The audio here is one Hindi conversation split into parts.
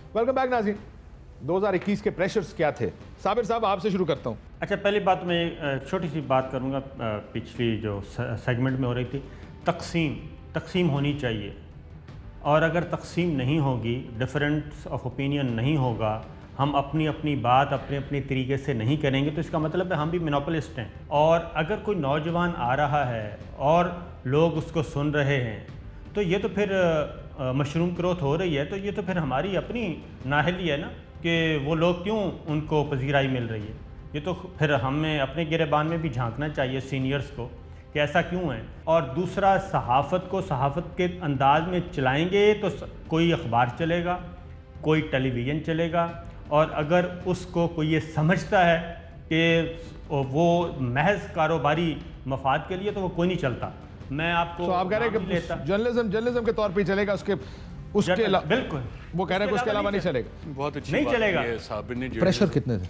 वेलकम बैक नाज़रीन। 2021 के प्रेशर्स क्या थे? साबिर साहब आपसे शुरू करता हूँ। अच्छा, पहली बात मैं एक छोटी सी बात करूँगा। पिछली जो सेगमेंट में हो रही थी, तकसीम होनी चाहिए, और अगर तकसीम नहीं होगी, डिफरेंस ऑफ ओपिनियन नहीं होगा, हम अपनी अपनी बात अपने अपने तरीके से नहीं करेंगे, तो इसका मतलब है हम भी मोनोपोलिस्ट हैं। और अगर कोई नौजवान आ रहा है और लोग उसको सुन रहे हैं, तो ये तो फिर मशरूम ग्रोथ हो रही है, तो ये तो फिर हमारी अपनी नाअहली है ना कि वो लोग क्यों उनको पजीराई मिल रही है। ये तो फिर हमें अपने गिरेबान में भी झांकना चाहिए सीनियर्स को कि ऐसा क्यों है। और दूसरा, सहाफ़त को सहाफ़त के अंदाज में चलाएंगे तो कोई अखबार चलेगा, कोई टेलीविज़न चलेगा, और अगर उसको कोई ये समझता है कि वो महज कारोबारी मफाद के लिए, तो वो कोई नहीं चलता। मैं आपको तो आप कह रहे हैं कि जर्नलिज्म के तौर पे चलेगा, उसके अलावा बिल्कुल वो कह रहे हैं कि उसके अलावा नहीं चलेगा। बहुत अच्छी नहीं बात चलेगा। है साबिर ने। प्रेशर कितने थे?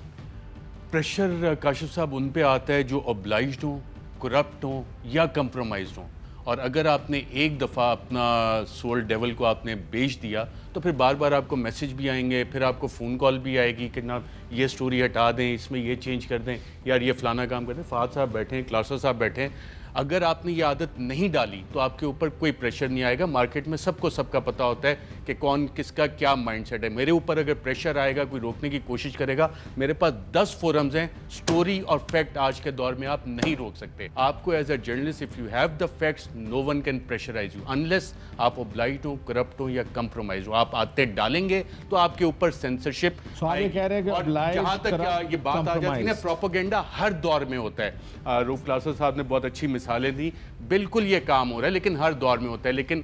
प्रेशर काशिफ साहब उन पे आता है जो ऑब्लाइज्ड हो, करप्ट हो या कंप्रोमाइज्ड हो। और अगर आपने एक दफ़ा अपना सोल डेवल को आपने बेच दिया, तो फिर बार बार आपको मैसेज भी आएंगे, फिर आपको फ़ोन कॉल भी आएगी कि ना ये स्टोरी हटा दें, इसमें ये चेंज कर दें, यार ये फ़लाना काम कर दें। फ़ाद साहब बैठे हैं, क्लासा साहब बैठे हैं। अगर आपने ये आदत नहीं डाली तो आपके ऊपर कोई प्रेशर नहीं आएगा। मार्केट में सबको सबका पता होता है कि कौन किसका क्या माइंडसेट है। मेरे ऊपर अगर प्रेशर आएगा, कोई रोकने की कोशिश करेगा, मेरे पास 10 फोरम्स हैं। स्टोरी और फैक्ट आज के दौर में आप नहीं रोक सकते। आपको as a journalist, if you have the facts, no one can pressurise you unless आप ऑब्लाइज्ड हो, करप्ट हो या कंप्रोमाइज हो। आप आते डालेंगे तो आपके ऊपर सेंसरशिप। जहाँ तक ये बात आ जाती है ना, प्रोपेगेंडा हर दौर में होता है। रूफ क्लासा साहब ने बहुत अच्छी मिसालें दी। बिल्कुल ये काम हो रहा है, लेकिन हर दौर में होता है। लेकिन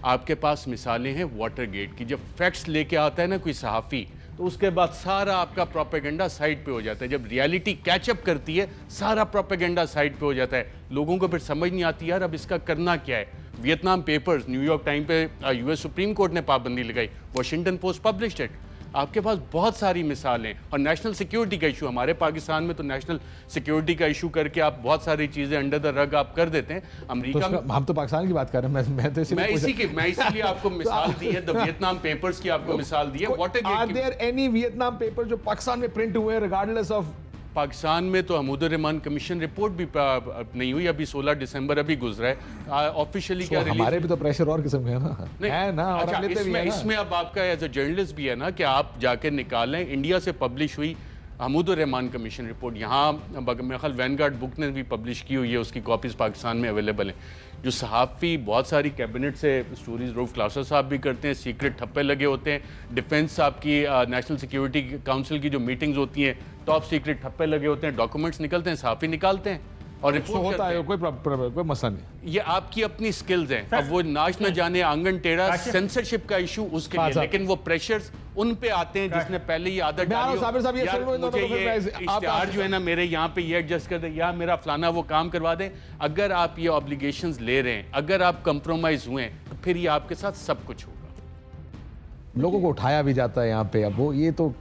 आपके पास मिसालें हैं वाटर गेट की। जब फैक्ट्स लेके आता है ना कोई सहाफ़ी, तो उसके बाद सारा आपका प्रोपेगेंडा साइड पे हो जाता है। जब रियलिटी कैचअप करती है, सारा प्रोपेगेंडा साइड पे हो जाता है। लोगों को फिर समझ नहीं आती यार अब इसका करना क्या है। वियतनाम पेपर्स, न्यूयॉर्क टाइम पे यूएस सुप्रीम कोर्ट ने पाबंदी लगाई, वॉशिंगटन पोस्ट पब्लिश्ड इट। आपके पास बहुत सारी मिसालें। और नेशनल सिक्योरिटी का इशू, हमारे पाकिस्तान में तो नेशनल सिक्योरिटी का इशू करके आप बहुत सारी चीजें अंडर द रग आप कर देते हैं। अमेरिका में हम तो पाकिस्तान की बात कर रहे हैं। मैं इसीलिए आपको मिसाल दी है, द वियतनाम पेपर्स की आपको मिसाल दी है। Are there any Vietnam paper जो पाकिस्तान में प्रिंट हुए रिगार्डलेस ऑफ? पाकिस्तान में तो हमूदुर रहमान कमीशन रिपोर्ट भी नहीं हुई। अभी 16 दिसंबर अभी गुजरा है। ऑफिशियली क्या हमारे भी तो प्रेशर और किस्म के है ना। अच्छा, इसमें अब आपका एज अ जर्नलिस्ट भी है ना कि आप जाके निकालें। इंडिया से पब्लिश हुई हमूदुर रहमान कमीशन रिपोर्ट, यहाँ मेरे ख्याल वैनगार्ड बुक ने भी पब्लिश की हुई है, उसकी कॉपीज़ पाकिस्तान में अवेलेबल हैं। जो सहाफ़ी बहुत सारी कैबिनेट से स्टोरीज रूफ क्लासा साहब भी करते हैं, सीक्रेट ठप्पे लगे होते हैं। डिफेंस साहब की नेशनल सिक्योरिटी काउंसिल की जो मीटिंग्स होती हैं, टॉप सीक्रेट ठप्पे लगे होते हैं, डॉक्यूमेंट्स निकलते हैं, सहाफ़ी निकालते हैं और रिपोर्ट होता है। कोई मसला नहीं। ये आपकी अपनी स्किल्स हैं। अब वो नाच न जाने आंगन टेढ़ा, सेंसरशिप का इशू उसके लिए, लेकिन वो प्रेशर्स उन पे आते हैं जिसने पहले ही आदत डाली हो। मुझे ये इश्तिहार जो है ना मेरे यहाँ पे ये एडजस्ट कर दे, या मेरा फलाना वो काम करवा दें। अगर आप ये ऑब्लिगेशंस ले रहे हैं, अगर आप कंप्रोमाइज हुए, तो फिर ये आपके साथ सब कुछ होगा। लोगों को उठाया भी जाता है यहाँ पे। अब वो ये तो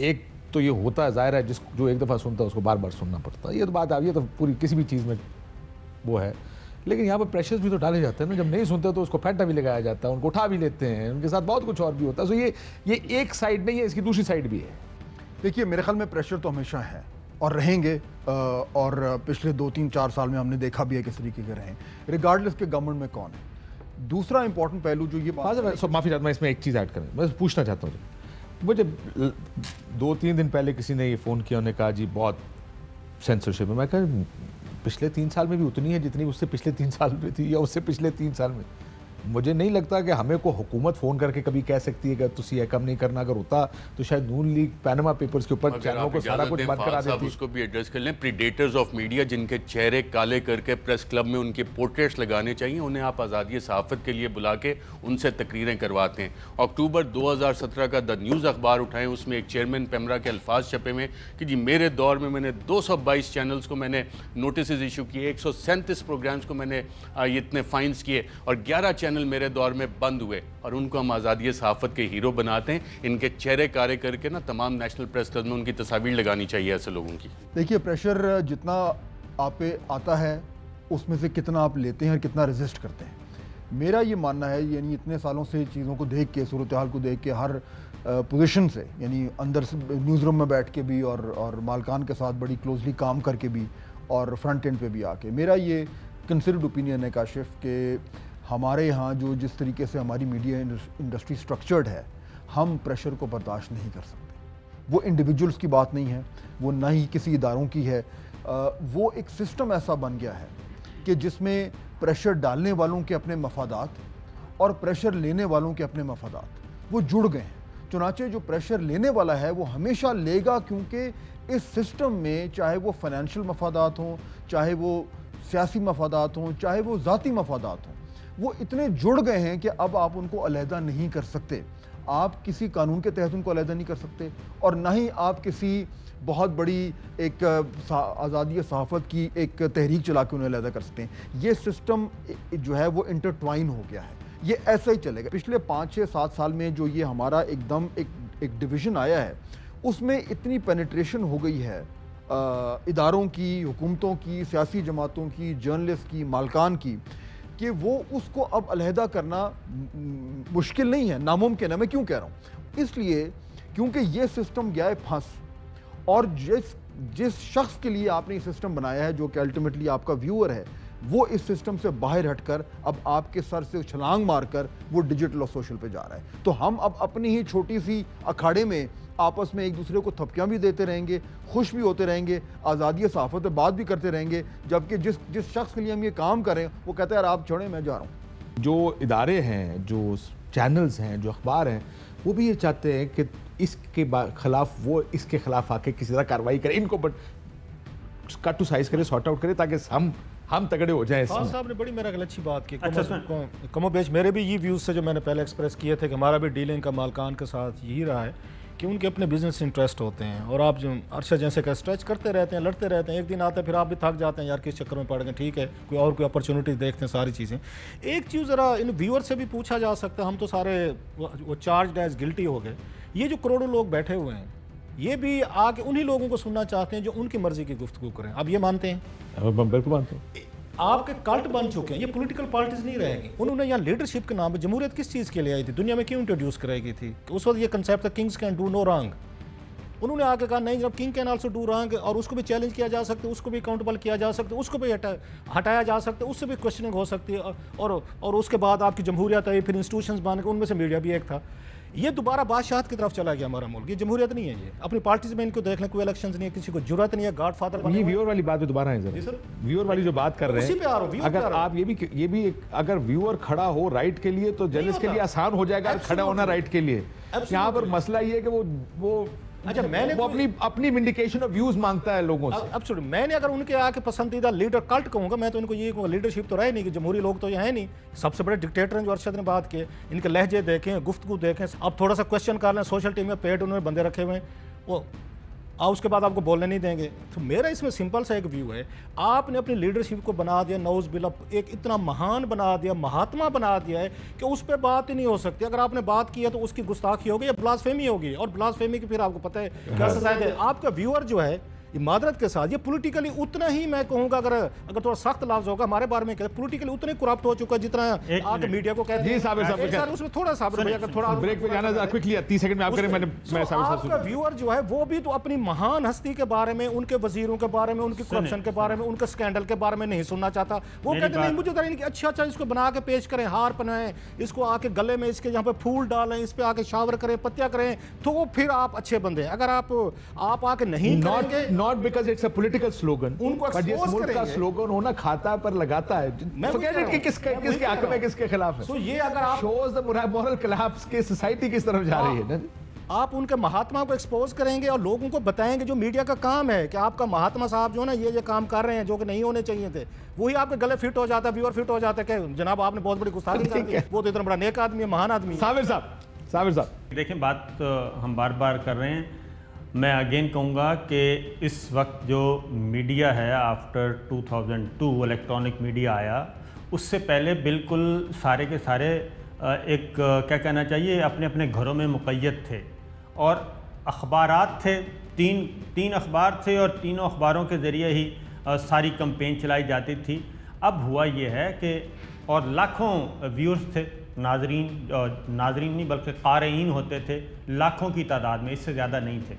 एक तो ये होता है, जाहिर है, जो एक दफ़ा सुनता है उसको बार बार सुनना पड़ता है। ये तो बात आ, ये तो पूरी किसी भी चीज़ में वो है। लेकिन यहाँ पर प्रेशर्स भी तो डाले जाते हैं ना। जब नहीं सुनते तो उसको फैंटा भी लगाया जाता है, उनको उठा भी लेते हैं, उनके साथ बहुत कुछ और भी होता है। तो ये एक साइड नहीं है, इसकी दूसरी साइड भी है। देखिए, मेरे ख्याल में प्रेशर तो हमेशा है और रहेंगे, और पिछले 2-3-4 साल में हमने देखा भी है किस तरीके के रहे, रिगार्डलेस के गवर्नमेंट में कौन है। दूसरा इंपॉर्टेंट पहलू जो ये माफ़ी चाहता, मैं इसमें एक चीज़ ऐड करें, मैं पूछना चाहता हूँ। मुझे 2-3 दिन पहले किसी ने ये फ़ोन किया, उन्होंने कहा जी बहुत सेंसरशिप है। मैं कहा पिछले 3 साल में भी उतनी है जितनी उससे पिछले 3 साल में थी, या उससे पिछले 3 साल में। मुझे नहीं लगता कि हमें को हुकूमत फ़ोन करके कभी कह सकती है कि तुसी ये कम नहीं करना। अगर होता तो शायद नून लीग पैनामा पेपर्स के ऊपर चैनलों को सारा कुछ बंद करा देती। उसको भी एड्रेस कर लें। प्रीडेटर्स ऑफ मीडिया जिनके चेहरे काले करके प्रेस क्लब में उनके पोर्ट्रेट्स लगाने चाहिए, उन्हें आप आज़ादी सहाफ़त के लिए बुला के उनसे तकरीरें करवाते हैं। अक्टूबर 2017 का द न्यूज़ अखबार उठाएं, उसमें एक चेयरमैन पेमरा के अल्फाज छपे में कि जी मेरे दौर में मैंने 222 चैनल्स को मैंने नोटिस इशू किए, 137 प्रोग्राम्स को मैंने इतने फाइन्स किए, और 11 चैनल मेरे दौर में बंद हुए। और उनको हम आज़ादी सहाफ़त के हीरो बनाते हैं। इनके चेहरे कारे करके ना तमाम नेशनल प्रेस क्लब में उनकी तस्वीर लगानी चाहिए ऐसे लोगों की। देखिए, प्रेशर जितना आप पे आता है उसमें से कितना आप लेते हैं और कितना रेजिस्ट करते हैं। मेरा ये मानना है, यानी इतने सालों से चीज़ों को देख के, सूरत हाल को देख के, हर पोजीशन से, यानी अंदर से न्यूज़ रूम में बैठ के भी और मालकान के साथ बड़ी क्लोजली काम करके भी और फ्रंट एंड पे भी आके, मेरा ये कंसिडर्ड ओपिनियन है काशिफ कि हमारे यहाँ जो जिस तरीके से हमारी मीडिया इंडस्ट्री स्ट्रक्चर्ड है, हम प्रेशर को बर्दाश्त नहीं कर सकते। वो इंडिविजुअल्स की बात नहीं है, वो ना ही किसी इदारों की है, वो एक सिस्टम ऐसा बन गया है कि जिसमें प्रेशर डालने वालों के अपने मफादात और प्रेशर लेने वालों के अपने मफादात वो जुड़ गए हैं। चुनाचे जो प्रेशर लेने वाला है वो हमेशा लेगा, क्योंकि इस सिस्टम में चाहे वो फाइनेंशियल मफादात हों, चाहे वो सियासी मफादात हों, चाहे वो ज़ाती मफादात हों, वो इतने जुड़ गए हैं कि अब आप उनको अलहदा नहीं कर सकते। आप किसी कानून के तहत उनको अलहदा नहीं कर सकते, और ना ही आप किसी बहुत बड़ी एक आज़ादी सहाफ़त की एक तहरीक चला के उन्हें अलहदा कर सकते हैं। ये सिस्टम जो है वो इंटरट्वाइन हो गया है, ये ऐसा ही चलेगा। पिछले 5, 6, 7 साल में जो ये हमारा एकदम एक डिवीज़न आया है, उसमें इतनी पेनिट्रेशन हो गई है इदारों की, हुकूमतों की, सियासी जमातों की, जर्नलिस्ट की, मालकान की, कि वो उसको अब अलहदा करना मुश्किल नहीं है, नामुमकिन है। मैं क्यों कह रहा हूँ? इसलिए क्योंकि ये सिस्टम गया है फंस, और जिस शख्स के लिए आपने ये सिस्टम बनाया है, जो कि अल्टीमेटली आपका व्यूअर है, वो इस सिस्टम से बाहर हटकर अब आपके सर से छलांग मारकर वो डिजिटल और सोशल पे जा रहा है। तो हम अब अपनी ही छोटी सी अखाड़े में आपस में एक दूसरे को थपकियां भी देते रहेंगे, खुश भी होते रहेंगे, आज़ादी सहाफ़त पे बात भी करते रहेंगे, जबकि जिस शख्स के लिए हम ये काम करें वो कहता है यार आप छोड़ें, मैं जा रहा हूँ। जो इदारे हैं, जो चैनल्स हैं, जो अखबार हैं, वो भी ये चाहते हैं कि इसके खिलाफ वो इसके खिलाफ आके किसी तरह कार्रवाई करे, इनको बट कट टू साइज करे, सॉर्ट आउट करे, ताकि हम तगड़े हो जाएं। खान साहब ने बड़ी मेरा ख्याल अच्छी बात की। अच्छा, कमोबेश मेरे भी ये व्यूज़ से जो मैंने पहले एक्सप्रेस किए थे कि हमारा भी डीलिंग का मालकान के साथ यही रहा है कि उनके अपने बिजनेस इंटरेस्ट होते हैं, और आप जो अरशद जैसे का स्ट्रेच करते रहते हैं, लड़ते रहते हैं, एक दिन आते हैं फिर आप भी थक जाते हैं, यार किस चक्कर में पड़ गए, ठीक है कोई अपॉर्चुनिटी देखते हैं, सारी चीज़ें। एक चीज़ ज़रा इन व्यूअर से भी पूछा जा सकता है, हम तो सारे वो चार्ज एज गिल्टी हो गए, ये जो करोड़ों लोग बैठे हुए हैं, ये भी आके उन्हीं लोगों को सुनना चाहते हैं जो उनकी मर्जी की गुफ्तगू करें। आप ये मानते हैं? बिल्कुल मानते हैं। आपके कल्ट बन चुके हैं, ये पॉलिटिकल पार्टीज नहीं रहेगी। उन्होंने यहाँ लीडरशिप के नाम पे जमहूरियत किस चीज़ के लिए आई थी, दुनिया में क्यों इंट्रोड्यूस कराई थी? उस वक्त ये कंसेप्ट था kings can do no wrong. उन्होंने आके कहा नहीं, जब king can also do wrong, और उसको भी चैलेंज किया जा सकता है, उसको भी अकाउंटेबल किया जा सकता है, उसको भी हटाया जा सकता है, उससे भी क्वेश्चनिंग हो सकती है, और उसके बाद आपकी जमहूरियत आई, फिर इंस्टीट्यूशंस बन के, उनमें से मीडिया भी एक था। ये दोबारा बादशाहत की तरफ चला गया हमारा मुल्क। ये जमहूरियत नहीं है, ये अपनी पार्टीज में इनको देख लें, कोई इलेक्शंस नहीं है, किसी को जरूरत नहीं है, गॉडफादर ये व्यूअर वाली बात पे दोबारा है जरा, व्यूअर वाली जो बात कर रहे हैं, अगर आप ये भी अगर व्यूअर खड़ा हो राइट के लिए तो जर्नलिस्ट के लिए आसान हो जाएगा खड़ा होना राइट के लिए। यहाँ पर मसला ये है कि वो अच्छा, मैंने वो अपनी विंडिकेशन ऑफ व्यूज मांगता है लोगों से। अब मैंने अगर उनके आके पसंदीदा लीडर कल्ट कहूँगा, मैं तो इनको ये कहूँगा लीडरशिप तो रहे नहीं, कि जमहूरी लोग तो ये है नहीं, सबसे बड़े डिक्टेटर हैं जो अरशद ने बात की। इनके लहजे देखें, गुफ्तगू देखें, अब थोड़ा सा क्वेश्चन कर लें, सोशल टीम में पेड उन्होंने बंदे रखे हुए हैं, वो उसके बाद आपको बोलने नहीं देंगे। तो मेरा इसमें सिंपल सा एक व्यू है, आपने अपनी लीडरशिप को बना दिया नौज बिला, एक इतना महान बना दिया, महात्मा बना दिया है कि उस पर बात ही नहीं हो सकती। अगर आपने बात की है तो उसकी गुस्ताखी होगी या ब्लास्फेमी होगी, और ब्लास्फेमी की फिर आपको पता है क्या सजा है। आपका व्यूअर जो है मादरत के साथ ये पॉलिटिकली उतना ही, मैं कहूँगा अगर थोड़ा सख्त लफ्ज होगा हमारे बारे में, पॉलिटिकली उतने करप्ट हो चुका है जितना आगे मीडिया को कहते हैं। सर उसमें थोड़ा साबिर थोड़ा ब्रेक पे जाना जरा क्विकली 30 सेकंड में आप करें। मैं आपका व्यूअर जो है वो भी तो अपनी महान हस्ती के बारे में, उनके वजीरों के बारे में, उनके करप्शन के बारे में, उनके स्कैंडल के बारे में नहीं सुनना चाहता। वो कहते नहीं, मुझे इनकी अच्छा इसको बना के पेश करें, हार पहनाएं, इसको आके गले में इसके यहाँ पे फूल डालें, इस पे आके शावर करें, पत्तियां करें, तो फिर आप अच्छे बंदे। अगर आप आके नहीं करेंगे, not because it's political slogan, उनको जिस मुल्क का स्लोगन होना खाता पर लगाता है, किसके हक में किसके खिलाफ है। तो ये अगर आप शोज द मोरल कोलैप्स की सोसाइटी किस तरफ जा रही है। आप उनके महात्मा को एक्सपोज करेंगे और लोगों को बताएंगे, जो मीडिया का काम है कि आपका महात्मा साहब जो है ना ये काम कर रहे हैं जो कि नहीं होने चाहिए थे, वही आपके गले फिट हो जाता है, व्यूअर फिट हो जाता है कि जनाब आपने बहुत बड़ी गुस्ताखी कर दी, वो तो इतना बड़ा नेक आदमी है, महान आदमी है। साबिर साहब देखिए, बात हम बार बार कर रहे हैं। मैं अगेन कहूँगा कि इस वक्त जो मीडिया है, आफ्टर 2002 इलेक्ट्रॉनिक मीडिया आया, उससे पहले बिल्कुल सारे के सारे एक क्या कहना चाहिए, अपने अपने घरों में मुक़य्यद थे, और अखबारात थे, तीन अखबार थे, और तीनों अखबारों के ज़रिए ही सारी कैंपेन चलाई जाती थी। अब हुआ ये है कि और लाखों व्यूअर्स थे, नाजरीन नहीं बल्कि क़ारीन होते थे लाखों की तादाद में, इससे ज़्यादा नहीं थे।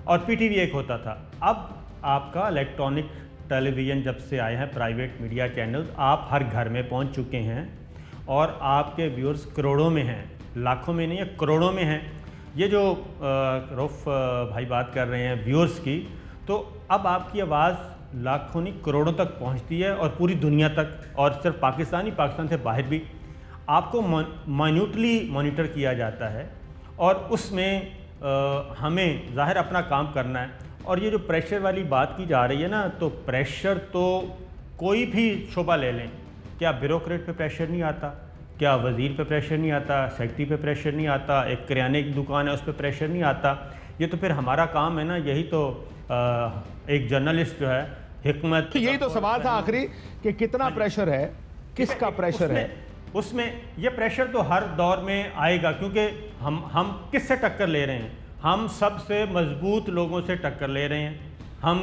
और पीटीवी एक होता था। अब आपका इलेक्ट्रॉनिक टेलीविज़न जब से आए हैं, प्राइवेट मीडिया चैनल, आप हर घर में पहुंच चुके हैं और आपके व्यूअर्स करोड़ों में हैं, लाखों में नहीं है, करोड़ों में हैं। ये जो रऊफ़ भाई बात कर रहे हैं व्यूअर्स की, तो अब आपकी आवाज़ लाखों नहीं करोड़ों तक पहुंचती है और पूरी दुनिया तक, और सिर्फ पाकिस्तान से बाहर भी आपको माइन्यूटली मॉनिटर किया जाता है। और उसमें हमें ज़ाहिर अपना काम करना है। और ये जो प्रेशर वाली बात की जा रही है ना, तो प्रेशर तो कोई भी शोबा ले लें, क्या ब्यूरोक्रेट पे प्रेशर नहीं आता, क्या वज़ीर पे प्रेशर नहीं आता, सेक्रेटरी पे प्रेशर नहीं आता, एक किराने की दुकान है उस पर प्रेशर नहीं आता। ये तो फिर हमारा काम है ना, यही तो एक जर्नलिस्ट जो है हिकमत। तो यही तो सवाल था आखिरी कि कितना प्रेशर है, किसका प्रेशर है। उसमें ये प्रेशर तो हर दौर में आएगा, क्योंकि हम किससे टक्कर ले रहे हैं, हम सबसे मजबूत लोगों से टक्कर ले रहे हैं। हम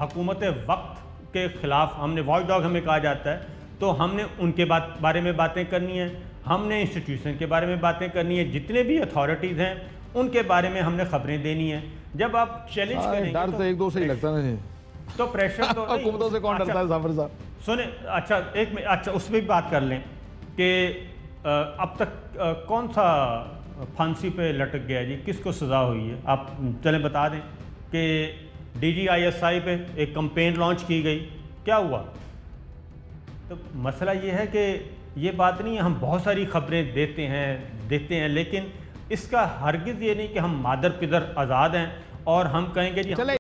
हुकूमत वक्त के ख़िलाफ़, हमने वॉच डॉग हमें कहा जाता है, तो हमने उनके बारे में बातें करनी है, हमने इंस्टीट्यूशन के बारे में बातें करनी है, जितने भी अथॉरिटीज़ हैं उनके बारे में हमने खबरें देनी है। जब आप चैलेंज करेंगे, डर तो एक दो से ही लगता है, तो प्रेशर तो हुकूमतों से कौन डरता है जाफर साहब। सुने, अच्छा एक मिनट, अच्छा उसमें भी बात कर लें कि अब तक कौन सा फांसी पे लटक गया जी, किसको सज़ा हुई है, आप चलें बता दें। कि DGISI पे एक कैंपेन लॉन्च की गई, क्या हुआ। तो मसला ये है कि ये बात नहीं है, हम बहुत सारी खबरें देते हैं, लेकिन इसका हरगिज़ ये नहीं कि हम मादर पिदर आज़ाद हैं और हम कहेंगे जी।